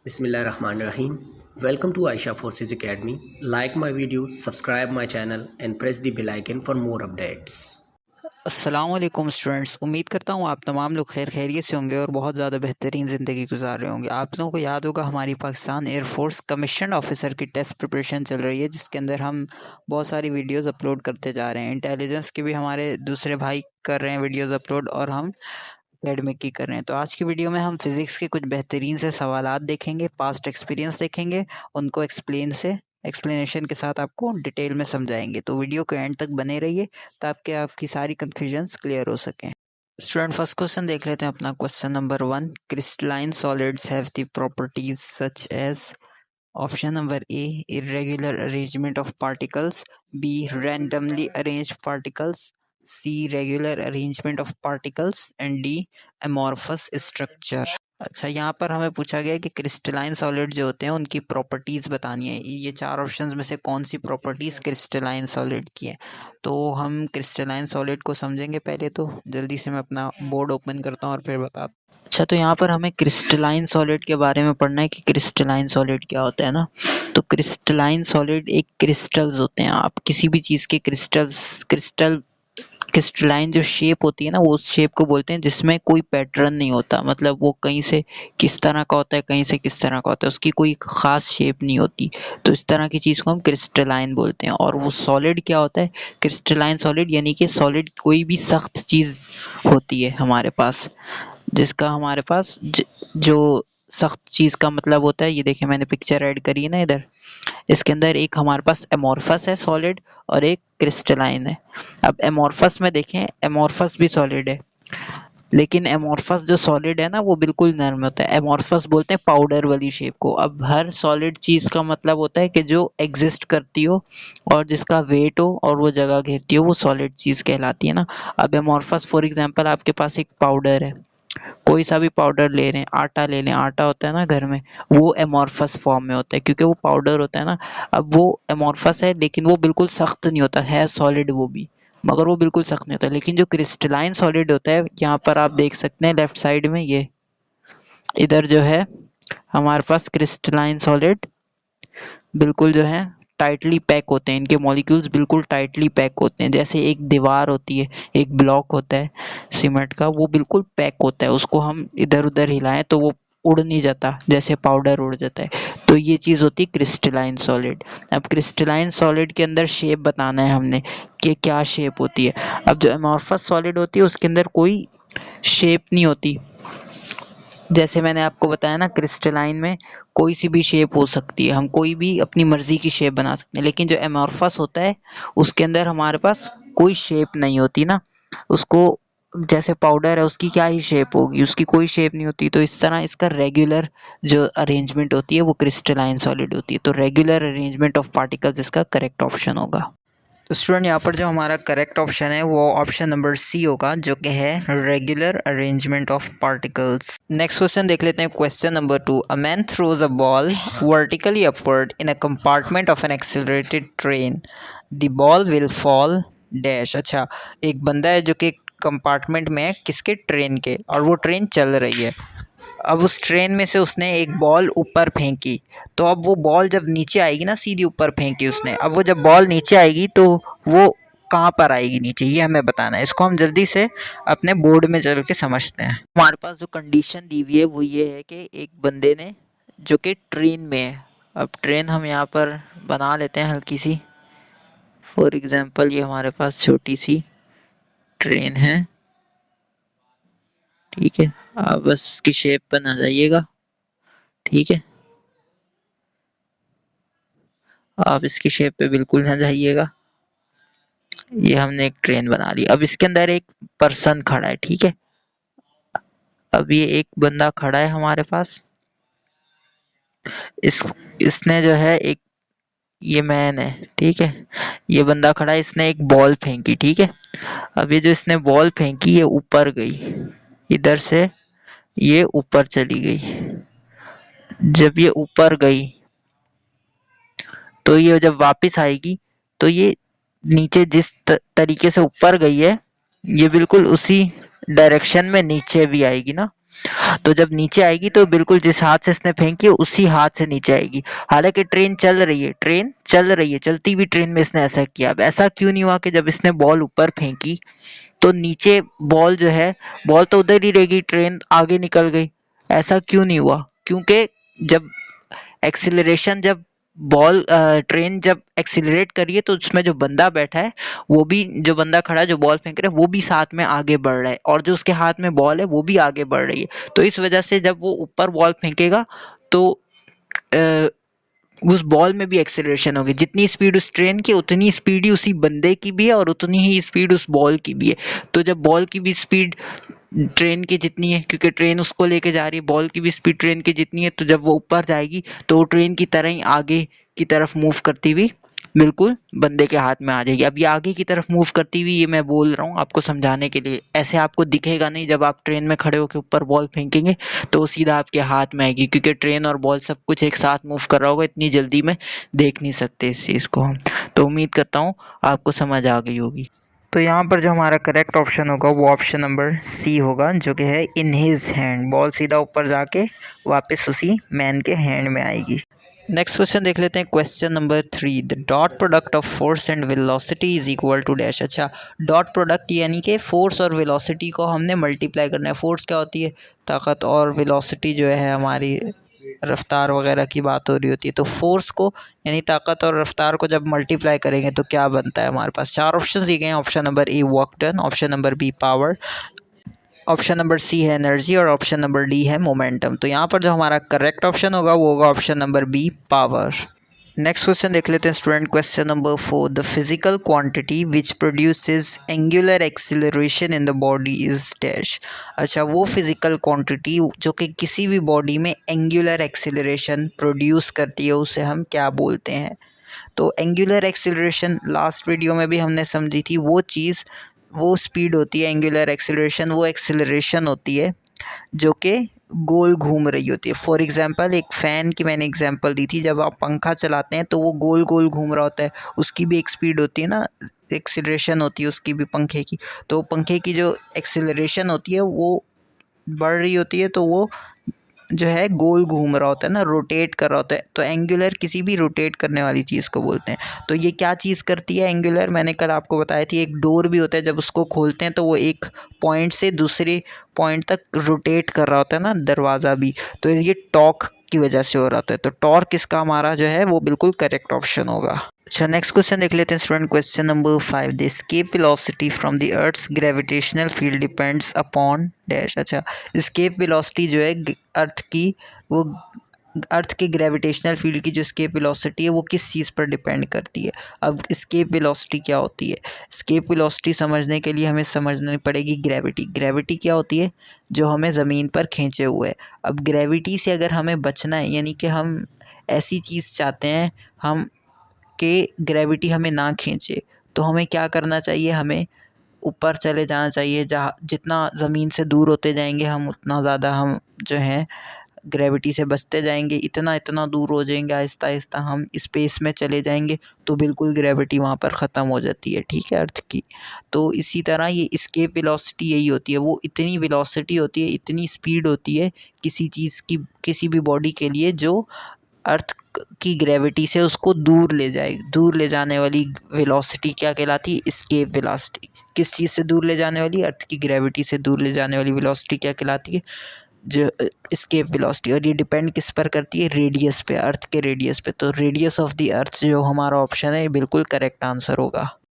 Bismillahirrahmanirrahim. Welcome to Aisha Forces Academy. Like my videos, subscribe my channel and press the bell icon for more updates. अस्सलामुअलैकुम students, उम्मीद करता हूँ आप तमाम लोग खैरियत से होंगे और बहुत ज़्यादा बेहतरीन ज़िंदगी गुजार रहे होंगे। आप लोगों को याद होगा हमारी पाकिस्तान एयरफोर्स कमीशन ऑफिसर की टेस्ट प्रिपरेशन चल रही है, जिसके अंदर हम बहुत सारी वीडियोस अपलोड करते जा रहे हैं। इंटेलिजेंस के भी हमारे दूसरे भाई कर रहे हैं वीडियोस अपलोड और हम एकेडमिक की कर रहे हैं। तो आज की वीडियो में हम फिज़िक्स के कुछ बेहतरीन से सवालात देखेंगे, पास्ट एक्सपीरियंस देखेंगे, उनको एक्सप्लेनेशन के साथ आपको डिटेल में समझाएंगे। तो वीडियो के एंड तक बने रहिए ताकि आपकी सारी कन्फ्यूजन्स क्लियर हो सकें। स्टूडेंट फर्स्ट क्वेश्चन देख लेते हैं अपना। Question number 1, crystalline solids have the properties such as. Option number A, irregular arrangement of particles, B, randomly arranged particles, C, regular arrangement of particles and D, amorphous structure। अच्छा, यहाँ पर हमें पूछा गया है कि क्रिस्टलाइन सॉलिड जो होते हैं उनकी प्रॉपर्टीज़ बतानी है। ये चार ऑप्शंस में से कौन सी प्रॉपर्टीज़ क्रिस्टलाइन सॉलिड की है। तो हम क्रिस्टलाइन सॉलिड को समझेंगे। पहले तो जल्दी से मैं अपना बोर्ड ओपन करता हूँ और फिर बता। अच्छा, तो यहाँ पर हमें क्रिस्टलाइन सॉलिड के बारे में पढ़ना है कि क्रिस्टलाइन सॉलिड क्या होता है ना। तो क्रिस्टलाइन सॉलिड एक क्रिस्टल्स होते हैं। आप किसी भी चीज़ के क्रिस्टलाइन जो शेप होती है ना, वो उस शेप को बोलते हैं जिसमें कोई पैटर्न नहीं होता। मतलब वो कहीं से किस तरह का होता है, कहीं से किस तरह का होता है, उसकी कोई ख़ास शेप नहीं होती। तो इस तरह की चीज़ को हम क्रिस्टलाइन बोलते हैं। और वो सॉलिड क्या होता है, क्रिस्टलाइन सॉलिड यानी कि सॉलिड कोई भी सख्त चीज़ होती है हमारे पास, जिसका हमारे पास जो सख्त चीज़ का मतलब होता है। ये देखिए मैंने पिक्चर ऐड करी है ना इधर। इसके अंदर एक हमारे पास एमोर्फस है सॉलिड और एक क्रिस्टलाइन है। अब एमोर्फस में देखें, एमोर्फस भी सॉलिड है, लेकिन एमोर्फस जो सॉलिड है ना वो बिल्कुल नर्म होता है। एमोर्फस बोलते हैं पाउडर वाली शेप को। अब हर सॉलिड चीज़ का मतलब होता है कि जो एग्जिस्ट करती हो और जिसका वेट हो और वो जगह घेरती हो, वो सॉलिड चीज़ कहलाती है ना। अब एमोर्फस फॉर एग्जांपल आपके पास एक पाउडर है, कोई सा भी पाउडर ले रहे हैं, आटा ले लें, आटा होता है ना घर में, वो एमोर्फस फॉर्म में होता है क्योंकि वो पाउडर होता है ना। अब वो एमोर्फस है लेकिन वो बिल्कुल सख्त नहीं होता है, सॉलिड वो भी, मगर वो बिल्कुल सख्त नहीं होता। लेकिन जो क्रिस्टलाइन सॉलिड होता है, यहाँ पर आप देख सकते हैं लेफ्ट साइड में, ये इधर जो है हमारे पास क्रिस्टलाइन सॉलिड बिल्कुल जो है टाइटली पैक होते हैं। इनके मॉलिक्यूल्स बिल्कुल टाइटली पैक होते हैं। जैसे एक दीवार होती है, एक ब्लॉक होता है सीमेंट का, वो बिल्कुल पैक होता है। उसको हम इधर उधर हिलाएं तो वो उड़ नहीं जाता, जैसे पाउडर उड़ जाता है। तो ये चीज़ होती है क्रिस्टलाइन सॉलिड। अब क्रिस्टलाइन सॉलिड के अंदर शेप बताना है हमने कि क्या शेप होती है। अब जो एमॉर्फस सॉलिड होती है उसके अंदर कोई शेप नहीं होती। जैसे मैंने आपको बताया ना, क्रिस्टलाइन में कोई सी भी शेप हो सकती है, हम कोई भी अपनी मर्जी की शेप बना सकते हैं। लेकिन जो एमॉर्फस होता है उसके अंदर हमारे पास कोई शेप नहीं होती ना। उसको, जैसे पाउडर है उसकी क्या ही शेप होगी, उसकी कोई शेप नहीं होती। तो इस तरह इसका रेगुलर जो अरेंजमेंट होती है वो क्रिस्टलाइन सॉलिड होती है। तो रेगुलर अरेंजमेंट ऑफ पार्टिकल्स इसका करेक्ट ऑप्शन होगा। तो स्टूडेंट यहाँ पर जो हमारा करेक्ट ऑप्शन है वो ऑप्शन नंबर सी होगा, जो कि है regular arrangement of particles. Next question देख लेते हैं। Question number 2, a man throws a ball vertically upward in a compartment of N accelerated train, the ball will fall dash. अच्छा, एक बंदा है जो कि कंपार्टमेंट में है, किसके, ट्रेन के, और वो ट्रेन चल रही है। अब उस ट्रेन में से उसने एक बॉल ऊपर फेंकी, तो अब वो बॉल जब नीचे आएगी ना, सीधी ऊपर फेंकी उसने, अब वो जब बॉल नीचे आएगी तो वो कहाँ पर आएगी नीचे, ये हमें बताना है। इसको हम जल्दी से अपने बोर्ड में चल के समझते हैं। हमारे पास जो कंडीशन दी हुई है वो ये है कि एक बंदे ने, जो कि ट्रेन में है, अब ट्रेन हम यहाँ पर बना लेते हैं हल्की सी। फॉर एग्जांपल ये हमारे पास छोटी सी ट्रेन है, ठीक है। आप बस इसकी शेप पर आ जाइएगा, ठीक है। आप इसकी शेप पे बिल्कुल ना जाइएगा। ये हमने एक ट्रेन बना ली। अब इसके अंदर एक पर्सन खड़ा है, ठीक है। अब ये एक बंदा खड़ा है हमारे पास, इस इसने जो है एक, ये मैन है, ठीक है। ये बंदा खड़ा है, इसने एक बॉल फेंकी, ठीक है। अब ये जो इसने बॉल फेंकी ये ऊपर गई, इधर से ये ऊपर चली गई। जब ये ऊपर गई तो ये जब वापस आएगी तो ये नीचे जिस तरीके से ऊपर गई है, ये बिल्कुल उसी डायरेक्शन में नीचे भी आएगी ना। तो जब नीचे आएगी तो बिल्कुल जिस हाथ से इसने फेंकी उसी हाथ से नीचे आएगी। हालांकि ट्रेन चल रही है, ट्रेन चल रही है, चलती हुई ट्रेन में इसने ऐसा किया। अब ऐसा क्यों नहीं हुआ कि जब इसने बॉल ऊपर फेंकी तो नीचे बॉल जो है, बॉल तो उधर ही रहेगी, ट्रेन आगे निकल गई। ऐसा क्यों नहीं हुआ? क्योंकि जब एक्सीलरेशन, जब ट्रेन जब एक्सीलरेट करिए तो उसमें जो बंदा बैठा है, वो भी, जो बंदा खड़ा है जो बॉल फेंक रहा है, वो भी साथ में आगे बढ़ रहा है, और जो उसके हाथ में बॉल है वो भी आगे बढ़ रही है। तो इस वजह से जब वो ऊपर बॉल फेंकेगा तो अ, उस बॉल में भी एक्सेलरेशन होगी। जितनी स्पीड उस ट्रेन की, उतनी स्पीड ही उसी बंदे की भी है, और उतनी ही स्पीड उस बॉल की भी है। तो जब बॉल की भी स्पीड ट्रेन की जितनी है, क्योंकि ट्रेन उसको लेके जा रही है, बॉल की भी स्पीड ट्रेन की जितनी है, तो जब वो ऊपर जाएगी तो वो ट्रेन की तरह ही आगे की तरफ मूव करती हुई बिल्कुल बंदे के हाथ में आ जाएगी। अब ये आगे की तरफ मूव करती हुई, ये मैं बोल रहा हूँ आपको समझाने के लिए, ऐसे आपको दिखेगा नहीं। जब आप ट्रेन में खड़े होकर ऊपर बॉल फेंकेंगे तो वो सीधा आपके हाथ में आएगी, क्योंकि ट्रेन और बॉल सब कुछ एक साथ मूव कर रहा होगा, इतनी जल्दी में देख नहीं सकते इस चीज़ को हम। तो उम्मीद करता हूँ आपको समझ आ गई होगी। तो यहाँ पर जो हमारा करेक्ट ऑप्शन होगा वो ऑप्शन नंबर सी होगा, जो कि है इन हिज हैंड। बॉल सीधा ऊपर जाके वापस उसी मैन के हैंड में आएगी। नेक्स्ट क्वेश्चन देख लेते हैं, question number 3। The dot product of force and velocity is equal to dash. अच्छा, डॉट प्रोडक्ट यानी कि फोर्स और वेलोसिटी को हमने मल्टीप्लाई करना है। फोर्स क्या होती है? ताकत, और वेलोसिटी जो है हमारी रफ्तार वगैरह की बात हो रही होती है। तो फोर्स को यानी ताकत और रफ्तार को जब मल्टीप्लाई करेंगे तो क्या बनता है? हमारे पास 4 ऑप्शन दिए गए हैं। Option number A work done, option number B power, option number C है एनर्जी, और ऑप्शन नंबर डी है मोमेंटम। तो यहाँ पर जो हमारा करेक्ट ऑप्शन होगा वो होगा option number B power. Next question देख लेते हैं student, question number 4। The physical quantity which produces angular acceleration in the body is dash. अच्छा, वो फिजिकल क्वांटिटी जो कि किसी भी बॉडी में एंगुलर एक्सिलरेशन प्रोड्यूस करती है उसे हम क्या बोलते हैं? तो एंगुलर एक्सिलरेशन लास्ट वीडियो में भी हमने समझी थी। वो चीज़, वो स्पीड होती है एंगुलर एक्सिलरेशन, वो एक्सिलरेशन होती है जो कि गोल घूम रही होती है। फॉर एग्जांपल, एक फ़ैन की मैंने एग्जांपल दी थी। जब आप पंखा चलाते हैं तो वो गोल गोल घूम रहा होता है, उसकी भी एक स्पीड होती है ना, एक्सिलरेशन होती है उसकी भी पंखे की। तो पंखे की जो एक्सिलरेशन होती है वो बढ़ रही होती है, तो वो जो है गोल घूम रहा होता है ना, रोटेट कर रहा होता है। तो एंगुलर किसी भी रोटेट करने वाली चीज़ को बोलते हैं। तो ये क्या चीज़ करती है एंगुलर? मैंने कल आपको बताया थी, एक डोर भी होता है, जब उसको खोलते हैं तो वो एक पॉइंट से दूसरे पॉइंट तक रोटेट कर रहा होता है ना, दरवाज़ा भी। तो ये टॉर्क की वजह से हो रहा होता है। तो टॉर्क इसका हमारा जो है वो बिल्कुल करेक्ट ऑप्शन होगा। अच्छा, नेक्स्ट क्वेश्चन देख लेते हैं student, question number 5। The escape velocity from the earth's gravitational field depends upon dash. अच्छा, एस्केप वेलोसिटी जो है अर्थ की, वो अर्थ के ग्रेविटेशनल फील्ड की जो एस्केप वेलोसिटी है वो किस चीज़ पर डिपेंड करती है? अब एस्केप वेलोसिटी क्या होती है? एस्केप वेलोसिटी समझने के लिए हमें समझनी पड़ेगी ग्रेविटी। ग्रेविटी क्या होती है? जो हमें ज़मीन पर खींचे हुए है। अब ग्रेविटी से अगर हमें बचना है, यानी कि हम ऐसी चीज़ चाहते हैं हम कि ग्रेविटी हमें ना खींचे, तो हमें क्या करना चाहिए? हमें ऊपर चले जाना चाहिए। जहाँ जितना ज़मीन से दूर होते जाएंगे हम, उतना ज़्यादा हम जो है ग्रेविटी से बचते जाएंगे। इतना इतना दूर हो जाएंगे, आहिस्ता आहिस्ता हम स्पेस में चले जाएंगे, तो बिल्कुल ग्रेविटी वहाँ पर ख़त्म हो जाती है, ठीक है, अर्थ की। तो इसी तरह ये एस्केप वेलोसिटी यही होती है। वो इतनी वेलोसिटी होती है, इतनी स्पीड होती है किसी चीज़ की, किसी भी बॉडी के लिए, जो अर्थ की ग्रेविटी से उसको दूर ले जाए। दूर ले जाने वाली वेलोसिटी क्या कहलाती है? Escape velocity. किस चीज़ से दूर ले जाने वाली? अर्थ की ग्रेविटी से दूर ले जाने वाली वेलोसिटी क्या कहलाती है? जो एस्केप वेलोसिटी। और ये डिपेंड किस पर करती है? रेडियस पे, अर्थ के रेडियस पे। तो रेडियस ऑफ द अर्थ जो हमारा ऑप्शन है ये बिल्कुल करेक्ट आंसर होगा।